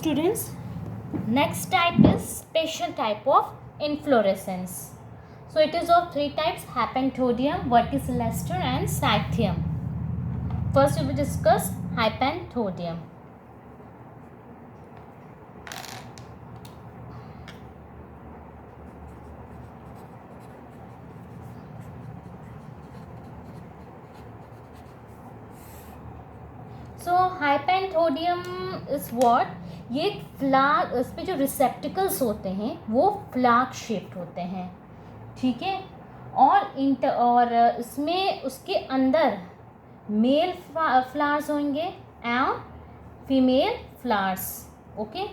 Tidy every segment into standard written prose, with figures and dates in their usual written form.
students, next type is special type of inflorescence. So it is of three types: Hypanthoddium, Verticillester and Cythium. First we will discuss Hypanthoddium. So Hypanthoddium is what? ये flag, इस पे जो receptacles होते हैं वो flag shaped होते हैं, ठीक है। और इसमें उसके अंदर मेल फ्लावर्स होंगे and female flowers, okay.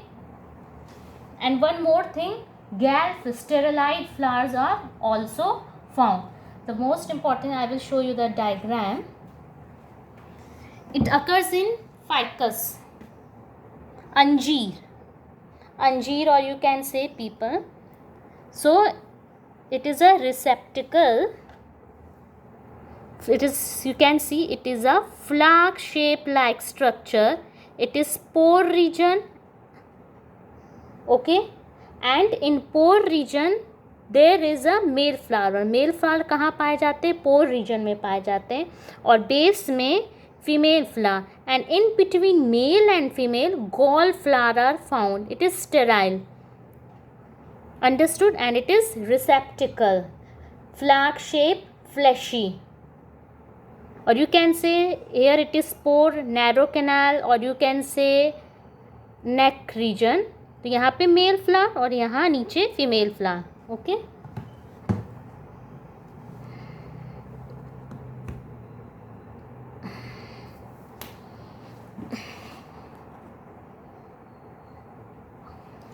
And one more thing, गैल्फ sterilised flowers are also found. The most important, I will show you the diagram. It occurs in ficus, anjeer, or you can say people. So it is a receptacle. It is, you can see, it is a flag shape like structure. It is pore region, okay. And in pore region there is a male flower. Male flower कहाँ पाए जाते हैं? pore region में पाए जाते हैं. और base में female flower, and in between male and female gall flower are found. It is sterile, understood, and it is receptacle, flag shape, fleshy. Or you can say here it is pore, narrow canal, or you can say neck region. तो यहाँ पे male flower और यहाँ नीचे female flower, okay.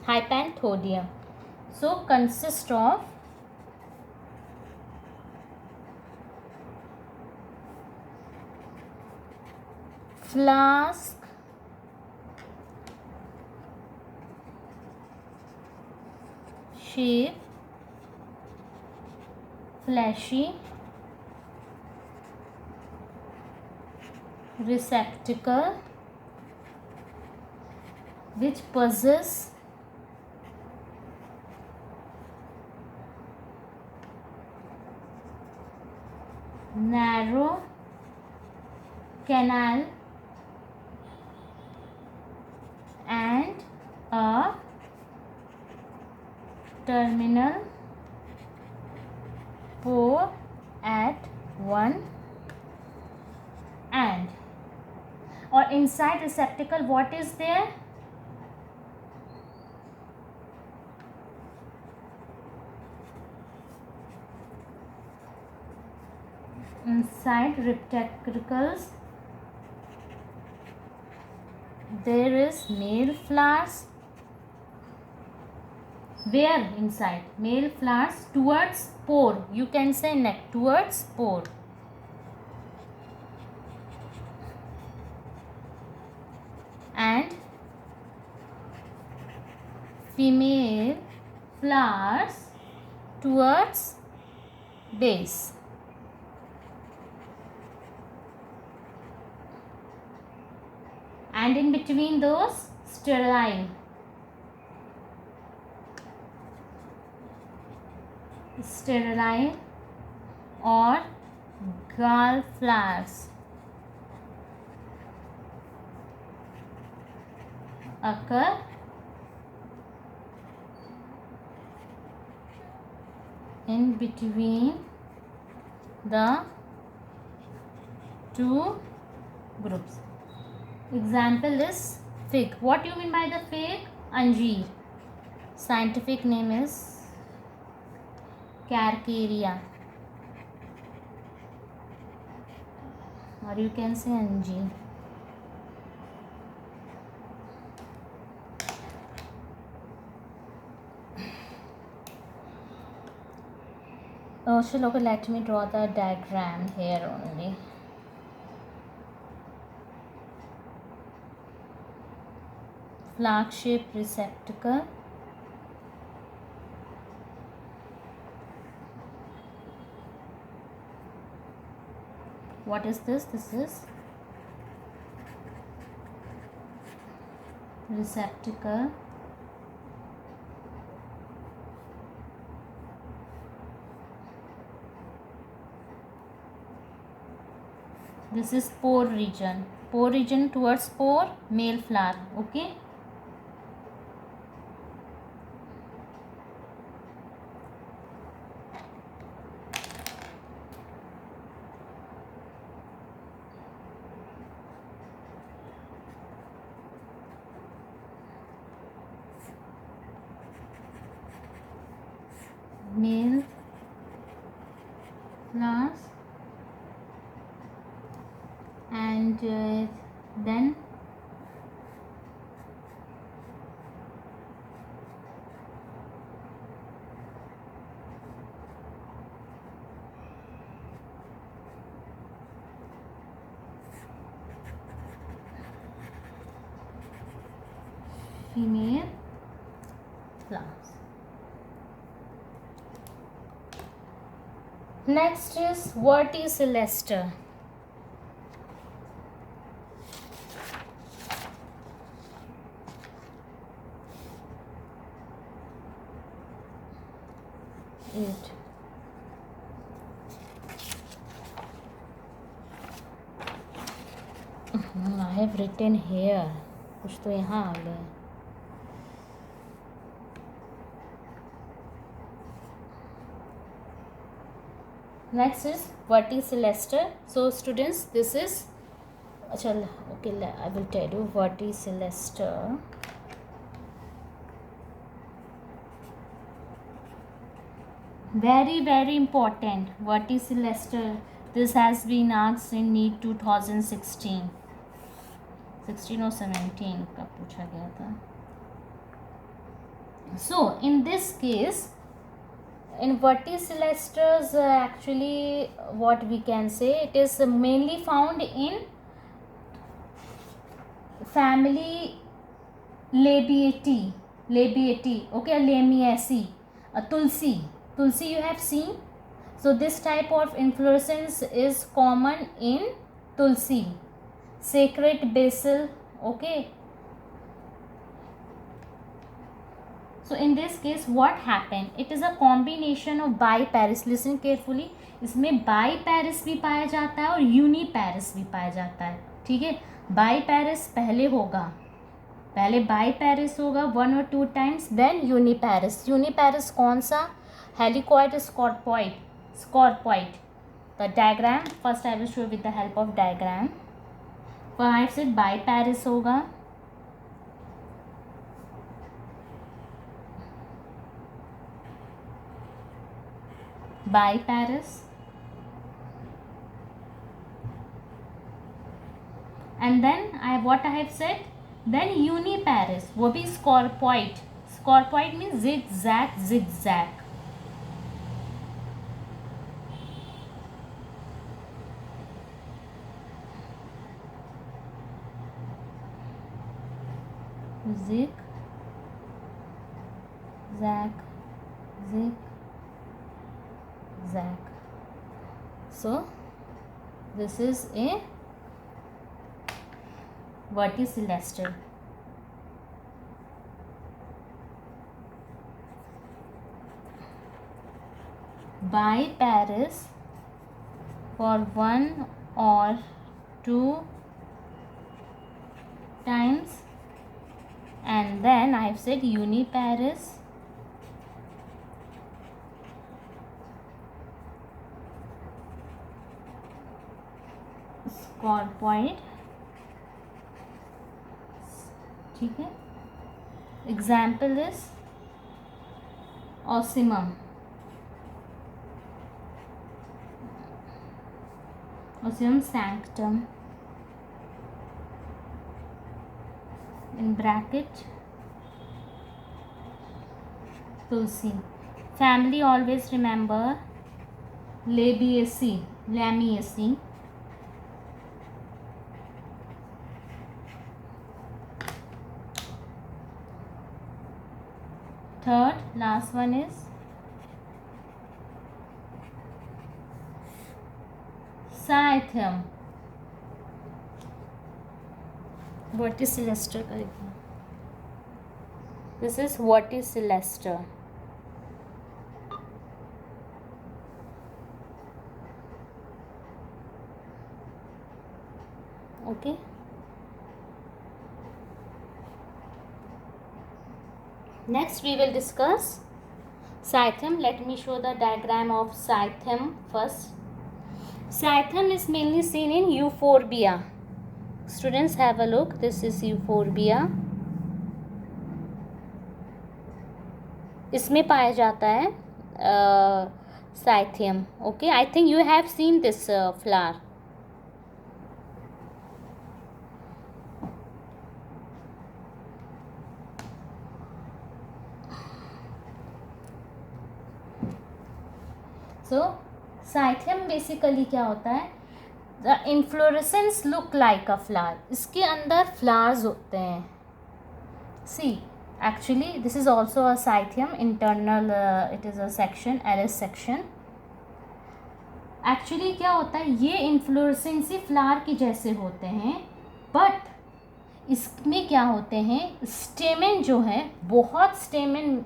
Hypanthoddium so consist of flask shape, fleshy receptacle which possess narrow canal and a terminal pore at one end. Or inside receptacle what is there? Inside receptacles there is male flowers. Where inside? Male flowers towards pore, you can say neck, towards pore. And female flowers towards base. And in between those sterile or gall flowers occur. In between the two groups. Example is fig. What do you mean by the fig? Anjeer. Scientific name is Carcaria, or you can say anjeer. So okay, let me draw the diagram here only. Flag shaped receptacle, what is this? This is receptacle, this is pore region towards pore, male flower. Okay, male flowers, and then female flowers. Next is verticillester. It I have written here, कुछ तो यहाँ आ गया. Next is verticillester. So students, this is okay, I will tell you verticillester. Very important, verticillester. This has been asked in NEET 2016 or 17 का पूछा गया था. So in this case, in verticillesters, actually what we can say, it is mainly found in family Labiatae, okay, Lamiaceae. Tulsi you have seen. So this type of inflorescence is common in Tulsi, sacred basil. Okay, so in this case what happened, it is a combination of biparis. Listen carefully, इसमें biparis भी पाया जाता है और uniparis भी पाया जाता है. ठीक है, biparis पहले biparis होगा 1 or 2 times, then uniparis कौन सा, helicoid, scorpoid. The diagram first I will show with the help of diagram. For I said biparis होगा, biparis, and then what I have said, then uniparis, वो भी scorpoid means zigzag. Zigzag. So this is a verticillester. Biparis for 1 or 2 times, and then I have said uniparis, scorpoid. ठीक है, example is Ocimum sanctum, in bracket Tulsi. Family always remember Lamiaceae. Third, last one is Scythium. Verticillester करेंगे. This is what is Celester. Okay. Next we will discuss Cythum. Let me show the diagram of Cythum first. Cythum is mainly seen in Euphorbia. Students, have a look. This is Euphorbia. इसमें पाया जाता है Cythium. Okay, I think you have seen this flower. So Cythium basically क्या होता है? The inflorescence look like a flower. इसके अंदर flowers होते हैं. See, actually this is also a Cythium internal. It is a section, Ares section. Actually क्या होता है, ये inflorescence फ्लावर के जैसे होते हैं, बट इसमें क्या होते हैं, स्टेमेन जो है, बहुत स्टेमेन,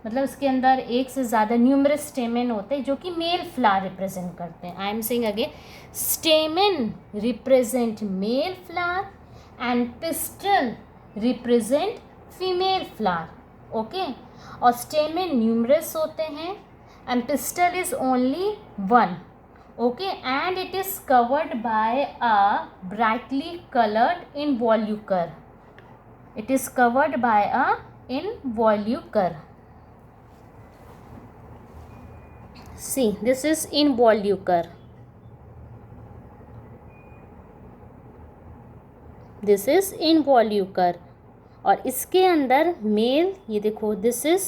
मतलब इसके अंदर एक से ज़्यादा न्यूमरस स्टेमेन होते हैं जो कि मेल फ्लावर रिप्रेजेंट करते हैं. I am saying again, stamen represent male flower and pistol represent female flower. Okay, और स्टेमेन न्यूमरस होते हैं and pistil is only one. Okay, and it is covered by a brightly colored involucre. It is covered by a involucre. See, this is involucre. This is involucre. और इसके अंदर mail, ये देखो, this is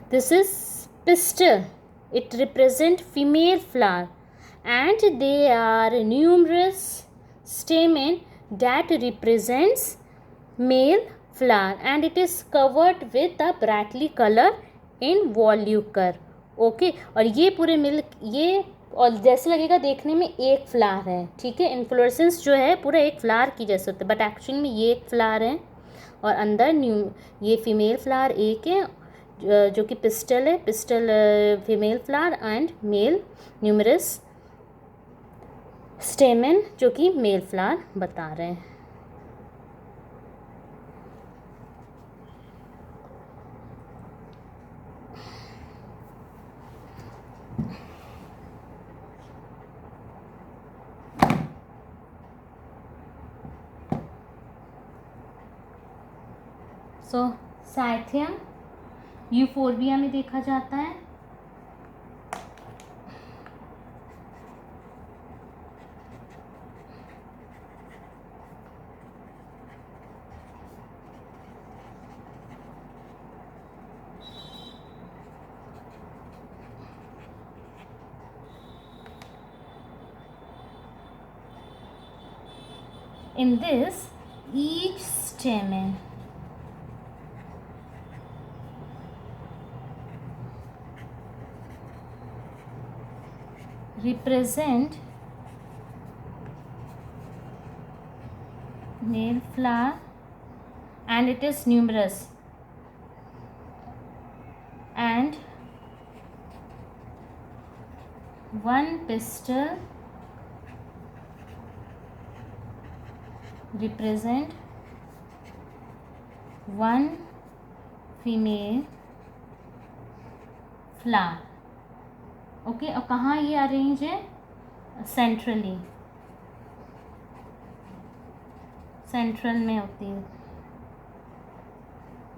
this is pistil. It represent female flower and they are numerous stamen that represents male flower and it is covered with a brightly colored involucre. Okay, और ये पूरे मिल, ये और जैसे लगेगा देखने में एक फ्लावर है. ठीक है, इन्फ्लोरेसेंस जो है पूरा एक फ्लावर की जैसे होता है, बट एक्चुअली में ये एक फ्लावर है और अंदर ये फीमेल फ्लावर एक है जो कि पिस्टल है. Pistil female flower and male numerous stamen जो कि मेल फ्लावर बता रहे हैं. सो साइथियम यूफोर्बिया में देखा जाता है. In this, each stamen represent male flower and it is numerous and one pistil represent one female flower. Okay, और कहाँ ये अरेंज है? सेंट्रली, सेंट्रल में होती है,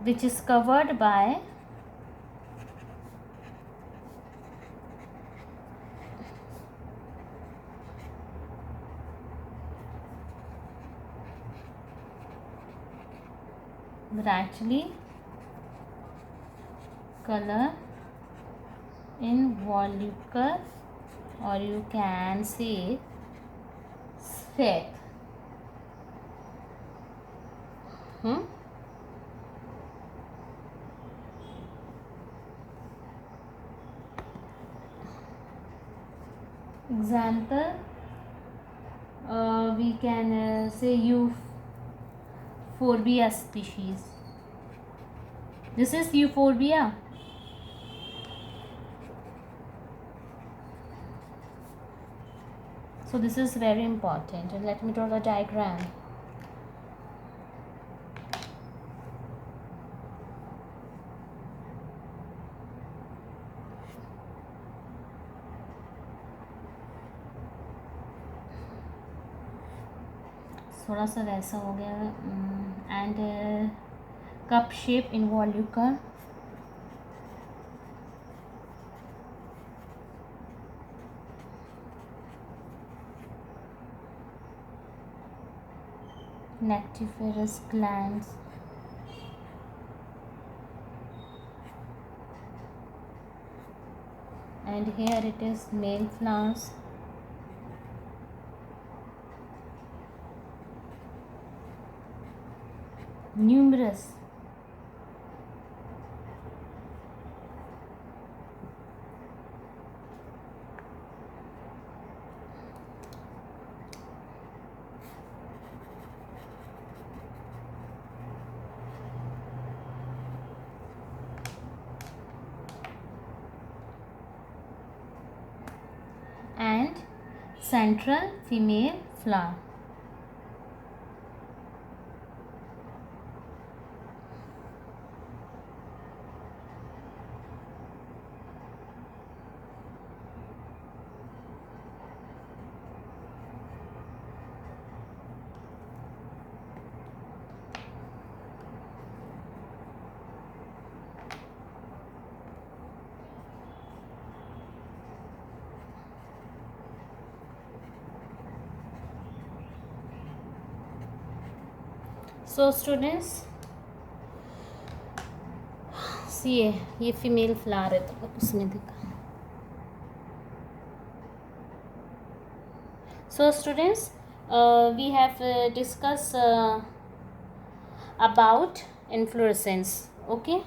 which is covered by brightly color involucre or you can say sphex. Example, We can say Euphorbia species. This is Euphorbia. So this is very important. And let me draw the diagram. थोड़ा सा वैसा हो गया. And cup shape involucre. Lactiferous glands. And here it is male flowers. Numerous. And central female flower. So students, see ये female flower है तो उसमें देखा. So students, we have discussed about inflorescence. Okay.